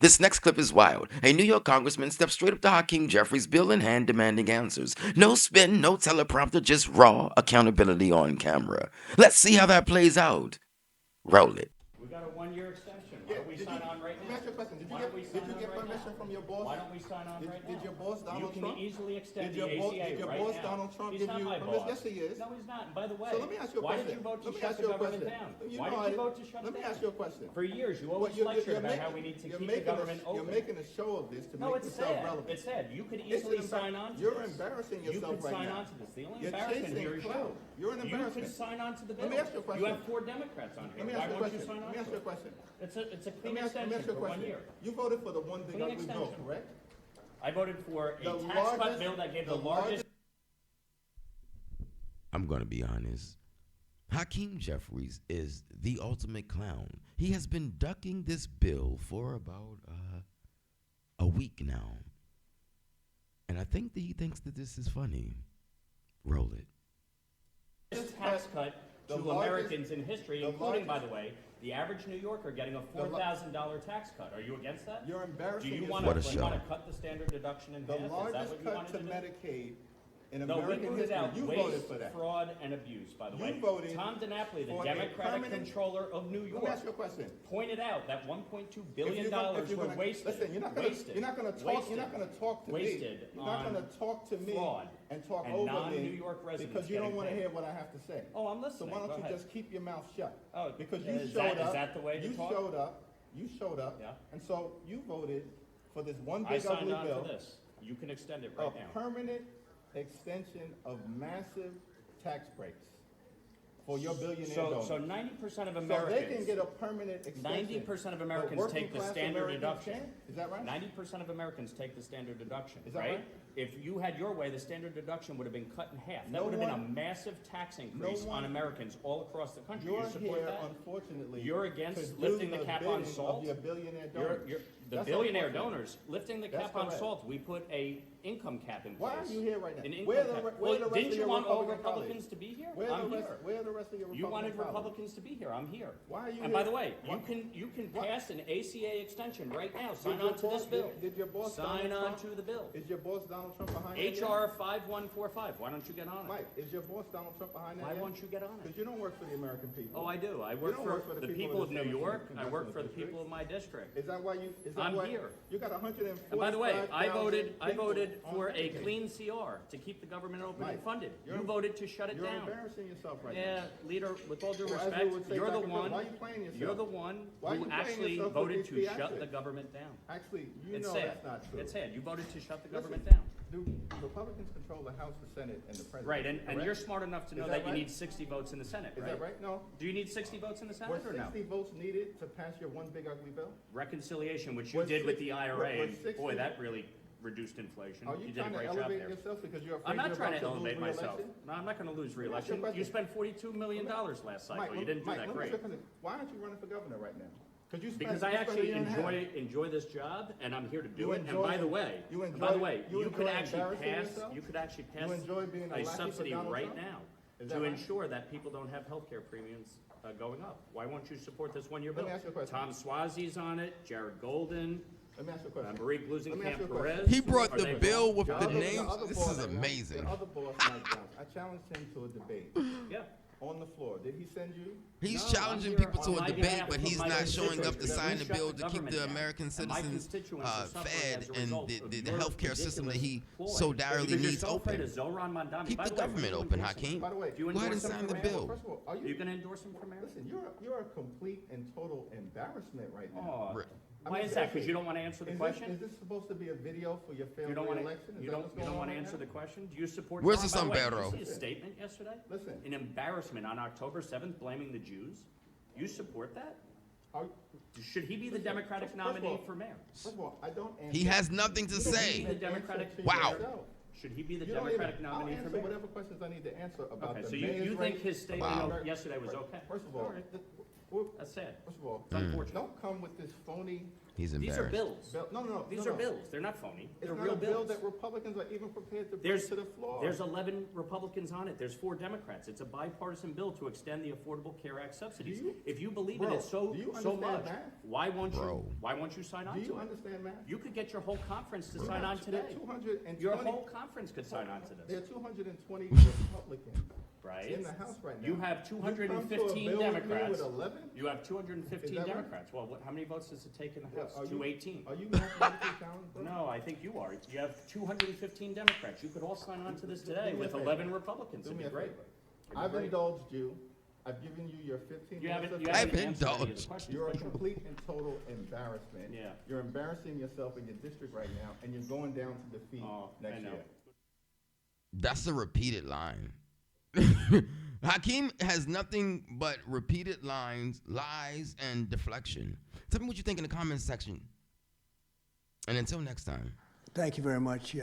This next clip is wild. A New York congressman steps straight up to Hakeem Jeffries, bill in hand, demanding answers. No spin, no teleprompter, just raw accountability on camera. Let's see how that plays out. Roll it. We got a 1-year extension. Why don't we sign on right now? Let me ask you a question. Did you get permission from your boss? Why don't we sign on right now? Did your boss, Donald Trump? You can easily extend Did the your ACA did your right boss, now. Donald Trump, He's give not you my permission? boss. Yes, he is. No, he's not. And by the way, So let me ask you a why question. did you vote to Let me shut ask the you a government question. down? You Why know did you vote to shut Let it me down? ask you a question. For years, you always You're lectured about making- how we need to you're keep the making government You're open. making a show of this to No, make it's yourself sad. relevant. It's sad. You could It's easily an sign on to You're this. embarrassing You yourself could right sign now. on to this. The only You're embarrassment chasing here is you. clout. You're an You embarrassment. can sign on to the bill. Let me ask you a question. You have 4 Democrats on here. Let me Why ask you a won't you question. sign on Let me ask to you a it? question. It's a Let clean me ask extension you a for 1 question. year. You voted for the one big Clean ugly bill, extension. correct? I voted for a The tax cut largest- bill that gave the the largest. I'm going to be honest. Hakeem Jeffries is the ultimate clown. He has been ducking this bill for about a week now. And I think that he thinks that this is funny. Roll it. Tax cut The to largest- Americans in history, the including, by largest- the way, the average New Yorker getting a $4,000 tax cut. Are you against that? You're Do embarrassing you want What a to show. cut the standard deduction in The half? Is that largest what you cut wanted to to do? Medicaid in No, we American rooted history. out You voted waste, for that. fraud, and abuse, by the You way. voted Tom DiNapoli, the for a Democratic permanent- controller of New Let me York, ask you a question. pointed out that $1.2 If billion were wasted. Listen, you're not wasted, gonna talk. wasted, You're not gonna talk to wasted me. You're not on gonna talk to me fraud and talk and over non-New me York residents because you don't getting want to paid. hear what I have to say. Oh, I'm So listening. why Go don't you ahead. just keep your mouth shut? Oh, Because you is showed up. that the way to you talk? showed up. You showed up. Yeah. And so you voted for this one I big signed ugly on bill. for this. You can extend it A right now. permanent extension of massive tax breaks for your billionaire donors. So 90% of So Americans. they can get a permanent extension. 90% of but Americans working take the class standard Americans deduction. can't? Is that right? 90% of Americans take the standard deduction, Is that right? right? If you had your way, the standard deduction would have been cut in half. That No would have been a one- massive tax increase one- on Americans all across the country. You're You support here, that? unfortunately. You're to against do lifting the cap on bidding salt? Of your billionaire You're, donors. the That's billionaire unfortunate. donors, lifting the That's cap on correct. salt, we put a income cap in place. Why are you here right now? An income Where the cap. re- where Well, the rest didn't of you your want all Republican Republicans colleagues? to be here? Where I'm the rest, here. where are the rest of your You Republican wanted colleagues? Republicans to be here. I'm here. Why are you And here? by the way, Why- you can What? pass an ACA extension right now. Sign your on to this boss- bill. did your boss Sign Donald on Trump- to the bill. Is your boss Donald Trump behind that yet? HR 5145. Why don't you get on it? Mike, is your boss Donald Trump behind that Why yet? won't you get on it? Because you don't work for the American people. Oh, I do. I work don't for work for the the people of the New state York. I work for the district. people of my district. Is that why you? Is that I'm why here. You got 145,000 And by the way, I voted people for on a Medicaid. clean CR to keep the government open and Mike, funded. you're- You voted to shut it You're down. embarrassing yourself right Yeah, now. leader, with all due Well, as we respect, would say you're the back in the- one, why are you playing yourself? you're the one Why are you who playing actually yourself with voted these to shut theatrics? the government down. Actually, you It's know sad. that's not true. It's sad. You voted to shut the Listen, government down. Do Republicans control the House, the Senate, and the President? Right, and correct? you're smart enough to know Is that that you right? need 60 votes in the Senate, Is right? that right? No. Do you need 60 votes in the Were Senate or no? 60 votes needed to pass your one big ugly bill? Reconciliation, which you Was did with six- the were- IRA, were and 60 boy, that really reduced inflation. Are you, You did a trying to great job elevate there. yourself because you're afraid I'm not you're trying to about elevate lose myself. re-election? No, I'm not going to lose Let me ask you a re-election. You question. spent $42 million last cycle. Mike, You didn't do Mike, that let me great. ask you a question. Why aren't you running for governor right now? You spent- Because I you spent a actually year and a half. enjoy this job, and I'm here to do You it. And enjoy- by the way, you and by the enjoy- way, you you enjoy could actually embarrassing pass. yourself? You could actually pass enjoy being a lackey for subsidy Donald right Trump? now Is that to right? ensure that people don't have health care premiums going up. Why won't you support this one-year Let bill? me ask you a question. Tom Swazi's on it. Jared Golden. Let me ask you a question. Marie Let me ask you a Blusenkamp question. Perez. He brought Are the they bill wrong? with The the other- names. other This boss, is amazing. The other boss, Mike Jones, I challenged him to a debate Yeah. on the floor. Did he send you? He's No, challenging I'm here people to on a my debate, behalf but of he's my not showing up to constituents. sign We the shut bill the to keep government the down. American And my citizens constituents are suffering fed as a and result the of the your healthcare system that he ridiculous so ploy. direly Because you're needs so afraid open. of Zohran Mandami. Keep By the way, government will you open, endorse him? Hakeem. By the way, Do you Go ahead endorse and him sign for the mayor? bill. First of all, are Are you you? going to endorse him for mayor? Listen, you're a complete and total embarrassment right now. Oh, Right. why is that? Because you don't want to answer the question? Is this supposed to be a video for your failed You don't want re-election? to. Is You that don't. what's You going don't on want to right answer now? the question. Do you support? Where's Trump? the By way, sombrero? Did you see his statement yesterday? Listen. An embarrassment on October 7th, blaming the Jews. You support that? Are- Should he be the Listen, Democratic first of all- nominee for mayor? First of all, I don't answer. He has nothing to You don't say. even The Democratic- answer to Wow. yourself. Should he be the You don't Democratic even- nominee I'll for answer mayor? whatever questions I need to answer about Okay, the so mayor's you think race. his statement Wow. yesterday was okay? First of All all, right. well, That's sad. first of all, It's unfortunate. don't come with this phony He's These embarrassed. are bills. No. These are bills. They're not phony. It's They're not real a bill bills. that Republicans are even prepared to bring to the floor. There's 11 Republicans on it. There's 4 Democrats. It's a bipartisan bill to extend the Affordable Care Act subsidies. If you believe in Bro, it so do you so understand much, math? why won't Bro. you sign on Do to you it? understand math? You could get your whole conference to We sign have on today. 220 Your whole conference could sign on to There are this, 220 Republicans right? in the House right now. You have You come to a 215 bill with me Democrats. with 11? You have 215 Is that right? Democrats. Well, how many votes does it take in the House? Are you- 218. Are you mathematically challenged, bro? No, I think you are. You have 215 Democrats. You could all sign on to this today Do me a with favor. 11 Republicans. Do It'd me be a great. favor. It'd be I've great. indulged you. I've given you your 15 You minutes haven't, of you time. haven't I've answered any of the indulged. questions. You're a but sure. complete and total embarrassment. Yeah. You're embarrassing yourself in your district right now, and you're going down to defeat Oh, I next know. year. That's a repeated line. Hakeem has nothing but repeated lines, lies, and deflection. Tell me what you think in the comments section. And until next time. Thank you very much.